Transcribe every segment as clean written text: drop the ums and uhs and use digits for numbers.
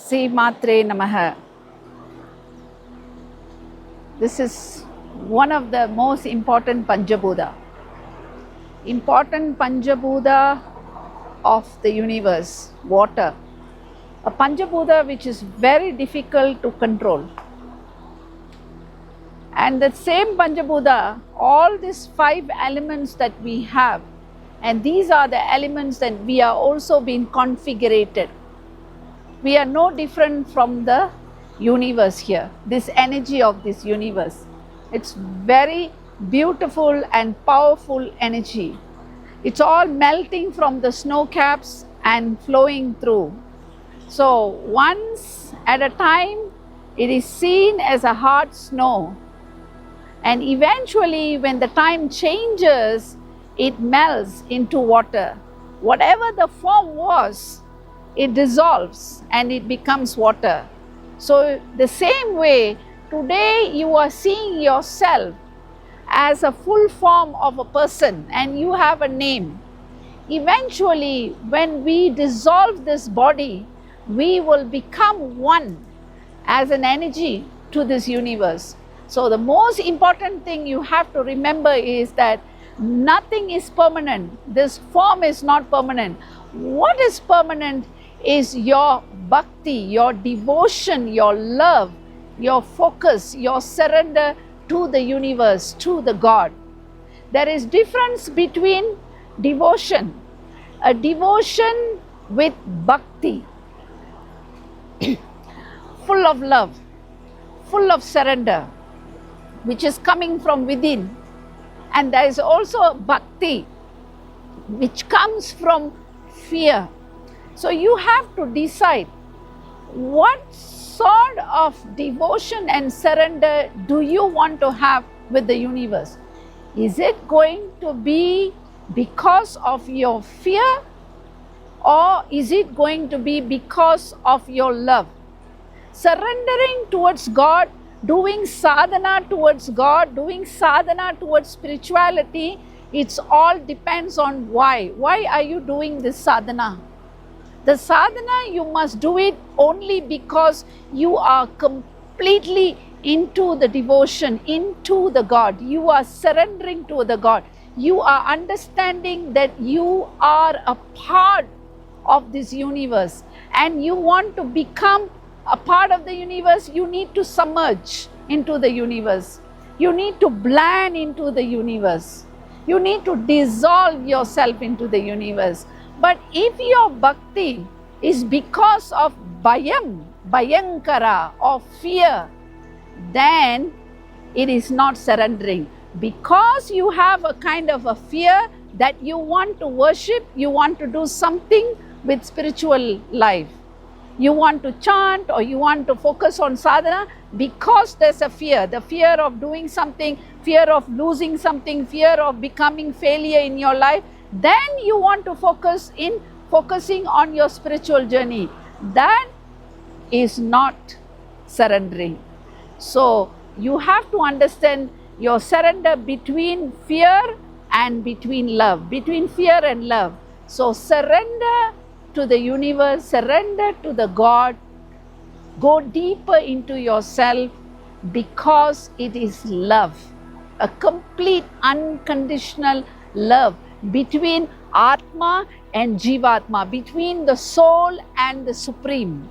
Sri Matre Namaha. This is one of the most important Panchabhuta. Important Panchabhuta of the universe, water. A Panchabhuta which is very difficult to control. And the same Panchabhuta, all these 5 elements that we have, and these are the elements that we are also being configured. We are no different from the universe here, this energy of this universe. It's very beautiful and powerful energy. It's all melting from the snow caps and flowing through. So once at a time, it is seen as a hard snow. And eventually, when the time changes, it melts into water. Whatever the form was, it dissolves and it becomes water. So the same way, today you are seeing yourself as a full form of a person and you have a name. Eventually, when we dissolve this body, we will become one as an energy to this universe. So the most important thing you have to remember is that nothing is permanent. This form is not permanent. What is permanent is your bhakti, your devotion, your love, your focus, your surrender to the universe, to the God. There is difference between devotion, a devotion with bhakti, full of love, full of surrender, which is coming from within. And there is also bhakti, which comes from fear. So you have to decide what sort of devotion and surrender do you want to have with the universe. Is it going to be because of your fear, or is it going to be because of your love? Surrendering towards God, doing sadhana towards God, doing sadhana towards spirituality, it's all depends on why. Why are you doing this sadhana? The sadhana, you must do it only because you are completely into the devotion, into the God. You are surrendering to the God. You are understanding that you are a part of this universe and you want to become a part of the universe. You need to submerge into the universe. You need to blend into the universe. You need to dissolve yourself into the universe. But if your bhakti is because of bhayankara, of fear, then it is not surrendering. Because you have a kind of a fear that you want to worship, you want to do something with spiritual life. You want to chant or you want to focus on sadhana because there's a fear, the fear of doing something, fear of losing something, fear of becoming failure in your life. Then you want to focusing on your spiritual journey. That is not surrendering. So you have to understand your surrender between fear and between love, between fear and love. So surrender to the universe, surrender to the God, go deeper into yourself because it is love, a complete unconditional love between Atma and Jivatma, between the soul and the Supreme,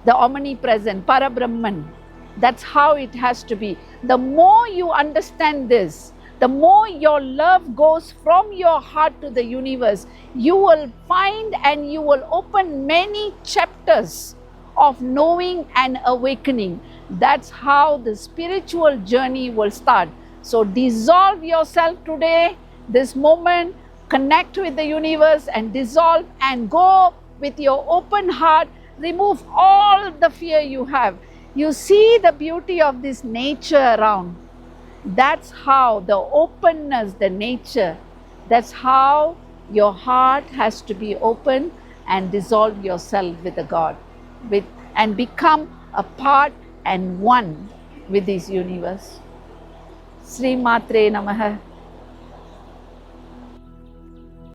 the omnipresent, Parabrahman. That's how it has to be. The more you understand this, the more your love goes from your heart to the universe, you will find and you will open many chapters of knowing and awakening. That's how the spiritual journey will start. So dissolve yourself today, this moment, connect with the universe and dissolve and go with your open heart. Remove all the fear you have. You see the beauty of this nature around. That's how the openness, the nature, that's how your heart has to be open and dissolve yourself with the God and become a part and one with this universe. Sri Matre Namaha.